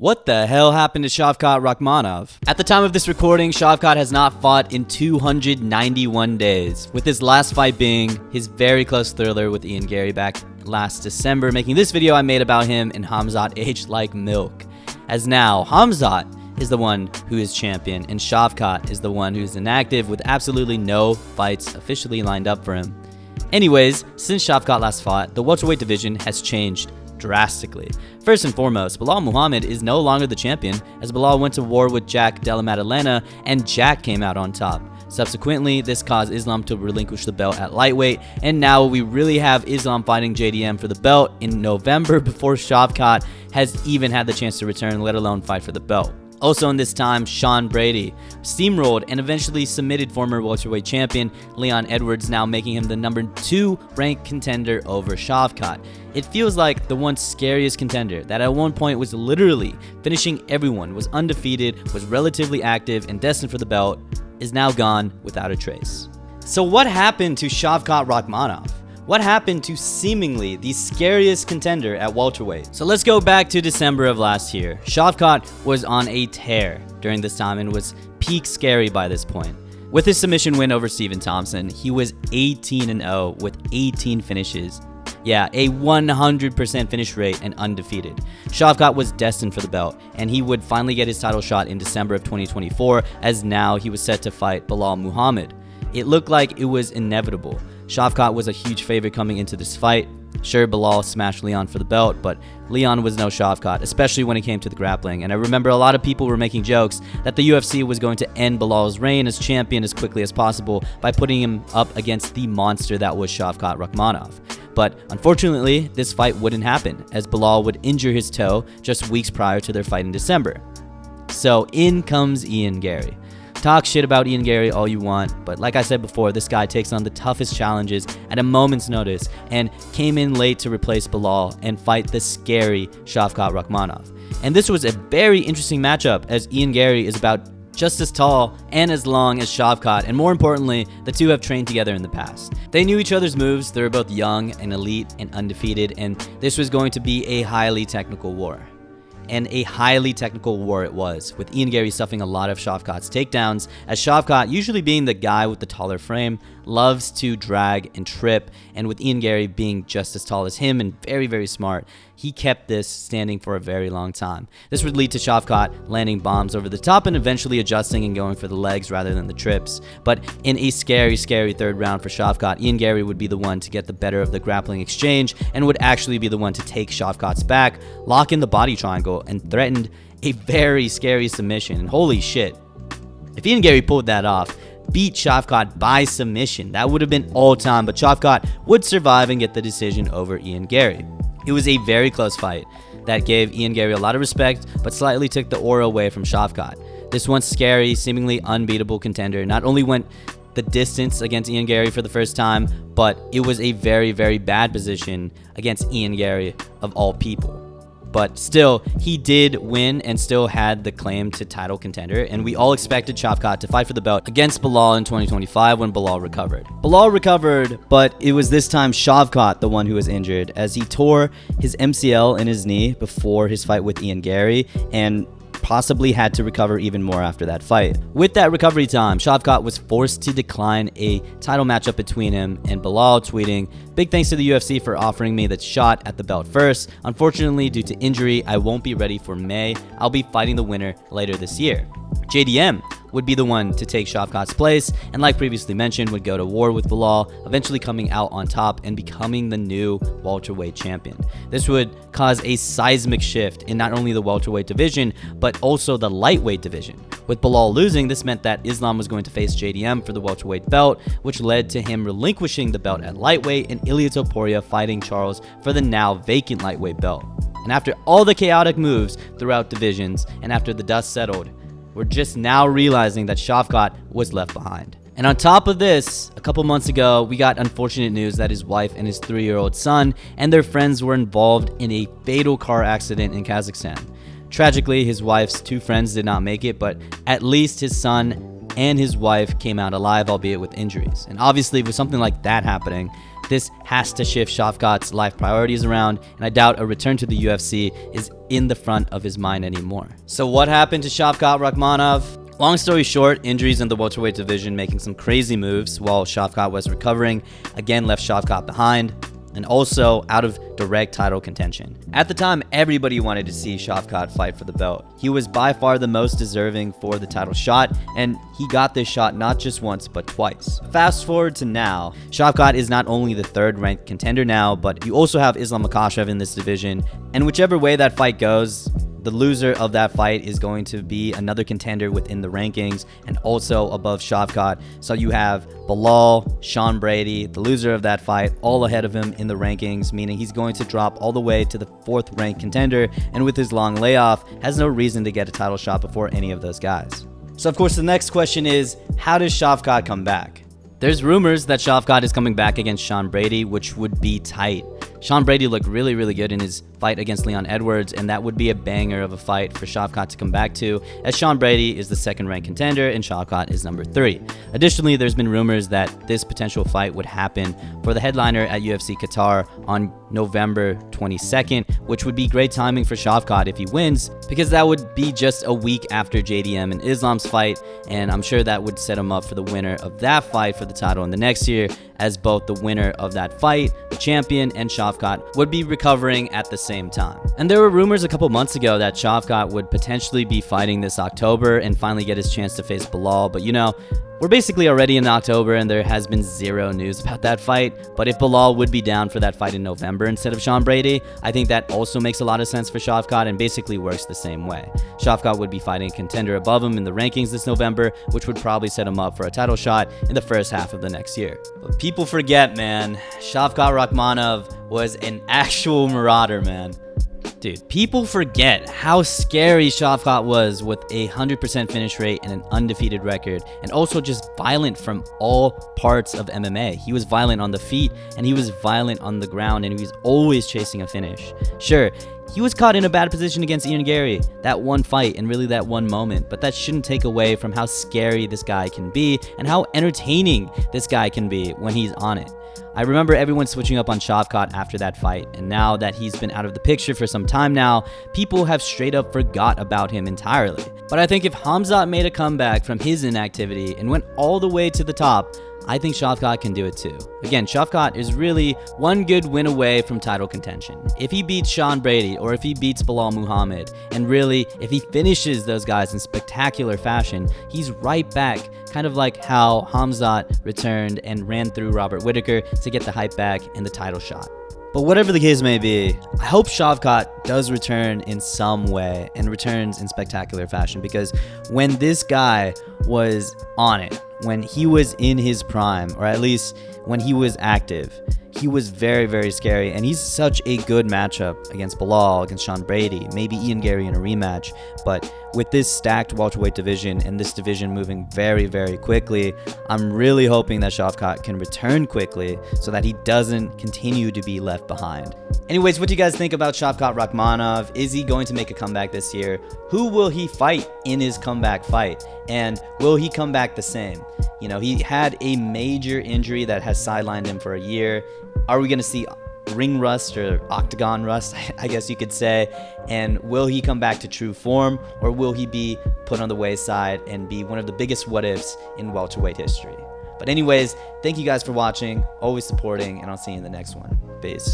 What the hell happened to Shavkat Rakhmonov? At the time of this recording, Shavkat has not fought in 291 days, with his last fight being his very close thriller with Ian Garry back last December, making this video I made about him and Khamzat aged like milk. As now, Khamzat is the one who is champion, and Shavkat is the one who's inactive with absolutely no fights officially lined up for him. Anyways, since Shavkat last fought, the welterweight division has changed drastically. First and foremost, Belal Muhammad is no longer the champion, as Belal went to war with Jack Della Maddalena, and Jack came out on top. Subsequently, this caused Islam to relinquish the belt at lightweight, and now we really have Islam fighting JDM for the belt in November before Shavkat has even had the chance to return, let alone fight for the belt. Also in this time, Sean Brady steamrolled and eventually submitted former welterweight champion Leon Edwards, now making him the number 2 ranked contender over Shavkat. It feels like the once scariest contender that at one point was literally finishing everyone, was undefeated, was relatively active, and destined for the belt, is now gone without a trace. So what happened to Shavkat Rakhmonov? What happened to seemingly the scariest contender at welterweight? So let's go back to December of last year. Shavkat was on a tear during this time and was peak scary by this point. With his submission win over Stephen Thompson, he was 18-0 with 18 finishes. Yeah, a 100% finish rate and undefeated. Shavkat was destined for the belt, and he would finally get his title shot in December of 2024, as now he was set to fight Belal Muhammad. It looked like it was inevitable. Shavkat was a huge favorite coming into this fight. Sure, Belal smashed Leon for the belt, but Leon was no Shavkat, especially when it came to the grappling. And I remember a lot of people were making jokes that the UFC was going to end Belal's reign as champion as quickly as possible by putting him up against the monster that was Shavkat Rakhmonov. But unfortunately, this fight wouldn't happen, as Belal would injure his toe just weeks prior to their fight in December. So in comes Ian Garry. Talk shit about Ian Garry all you want, but like I said before, this guy takes on the toughest challenges at a moment's notice and came in late to replace Belal and fight the scary Shavkat Rakhmonov. And this was a very interesting matchup, as Ian Garry is about just as tall and as long as Shavkat, and more importantly, the two have trained together in the past. They knew each other's moves, they were both young and elite and undefeated, and this was going to be a highly technical war. And a highly technical war it was, with Ian Garry suffering a lot of Shavkat's takedowns, as Shavkat, usually being the guy with the taller frame, loves to drag and trip, and with Ian Garry being just as tall as him and very, very smart, he kept this standing for a very long time. This would lead to Shavkat landing bombs over the top and eventually adjusting and going for the legs rather than the trips. But in a scary, scary third round for Shavkat, Ian Garry would be the one to get the better of the grappling exchange and would actually be the one to take Shavkat's back, lock in the body triangle, and threatened a very scary submission. And holy shit, if Ian Garry pulled that off, beat Shavkat by submission, that would have been all time, but Shavkat would survive and get the decision over Ian Garry. It was a very close fight that gave Ian Garry a lot of respect, but slightly took the aura away from Shavkat. This once scary, seemingly unbeatable contender not only went the distance against Ian Garry for the first time, but it was a very, very bad position against Ian Garry of all people. But still, he did win and still had the claim to title contender, and we all expected Shavkat to fight for the belt against Belal in 2025 when Belal recovered. Belal recovered, but it was this time Shavkat the one who was injured, as he tore his MCL in his knee before his fight with Ian Garry, and possibly had to recover even more after that fight. With that recovery time, Shavkat was forced to decline a title matchup between him and Belal, tweeting, "Big thanks to the UFC for offering me the shot at the belt first. Unfortunately, due to injury, I won't be ready for May. I'll be fighting the winner later this year." JDM would be the one to take Shavkat's place, and like previously mentioned, would go to war with Belal, eventually coming out on top and becoming the new welterweight champion. This would cause a seismic shift in not only the welterweight division, but also the lightweight division. With Belal losing, this meant that Islam was going to face JDM for the welterweight belt, which led to him relinquishing the belt at lightweight and Ilia Topuria fighting Charles for the now vacant lightweight belt. And after all the chaotic moves throughout divisions, and after the dust settled, we're just now realizing that Shavkat was left behind. And on top of this, a couple months ago, we got unfortunate news that his wife and his 3-year-old son and their friends were involved in a fatal car accident in Kazakhstan. Tragically, his wife's 2 friends did not make it, but at least his son and his wife came out alive, albeit with injuries. And obviously, with something like that happening, this has to shift Shavkat's life priorities around, and I doubt a return to the UFC is in the front of his mind anymore. So what happened to Shavkat Rakhmonov? Long story short, injuries in the welterweight division making some crazy moves while Shavkat was recovering, again left Shavkat behind, and also out of direct title contention. At the time, everybody wanted to see Shavkat fight for the belt. He was by far the most deserving for the title shot, and he got this shot not just once, but twice. Fast forward to now, Shavkat is not only the third-ranked contender now, but you also have Islam Makhachev in this division, and whichever way that fight goes, the loser of that fight is going to be another contender within the rankings and also above Shavkat. So you have Belal, Sean Brady, the loser of that fight, all ahead of him in the rankings, meaning he's going to drop all the way to the 4th ranked contender, and with his long layoff, has no reason to get a title shot before any of those guys. So of course the next question is, how does Shavkat come back? There's rumors that Shavkat is coming back against Sean Brady, which would be tight. Sean Brady looked really, really good in his fight against Leon Edwards, and that would be a banger of a fight for Shavkat to come back to, as Sean Brady is the 2nd-ranked contender and Shavkat is number 3. Additionally, there's been rumors that this potential fight would happen for the headliner at UFC Qatar on November 22nd, which would be great timing for Shavkat if he wins, because that would be just a week after JDM and Islam's fight, and I'm sure that would set him up for the winner of that fight for the title in the next year, as both the winner of that fight, the champion, and Shavkat would be recovering at the same time. And there were rumors a couple months ago that Shavkat would potentially be fighting this October and finally get his chance to face Belal, but you know, we're basically already in October and there has been zero news about that fight. But if Belal would be down for that fight in November instead of Sean Brady, I think that also makes a lot of sense for Shavkat and basically works the same way. Shavkat would be fighting a contender above him in the rankings this November, which would probably set him up for a title shot in the first half of the next year. But people forget, man, Shavkat Rakhmonov was an actual marauder, man. Dude, people forget how scary Shavkat was with a 100% finish rate and an undefeated record, and also just violent from all parts of MMA. He was violent on the feet, and he was violent on the ground, and he was always chasing a finish. Sure, he was caught in a bad position against Ian Garry, that one fight and really that one moment, but that shouldn't take away from how scary this guy can be and how entertaining this guy can be when he's on it. I remember everyone switching up on Shavkat after that fight, and now that he's been out of the picture for some time now, people have straight up forgot about him entirely. But I think if Khamzat made a comeback from his inactivity and went all the way to the top, I think Shavkat can do it too. Again, Shavkat is really one good win away from title contention. If he beats Sean Brady or if he beats Belal Muhammad, and really if he finishes those guys in spectacular fashion, he's right back, kind of like how Khamzat returned and ran through Robert Whittaker to get the hype back and the title shot. But whatever the case may be, I hope Shavkat does return in some way and returns in spectacular fashion, because when this guy was on it, when he was in his prime, or at least when he was active, he was very, very scary, and he's such a good matchup against Belal, against Sean Brady, maybe Ian Garry in a rematch. But with this stacked welterweight division and this division moving very, very quickly, I'm really hoping that Shavkat can return quickly so that he doesn't continue to be left behind. Anyways, what do you guys think about Shavkat Rakhmonov? Is he going to make a comeback this year? Who will he fight in his comeback fight? And will he come back the same? You know, he had a major injury that has sidelined him for a year. Are we going to see ring rust or octagon rust, I guess you could say? And will he come back to true form, or will he be put on the wayside and be one of the biggest what ifs in welterweight history? But anyways, thank you guys for watching, always supporting, and I'll see you in the next one. Peace.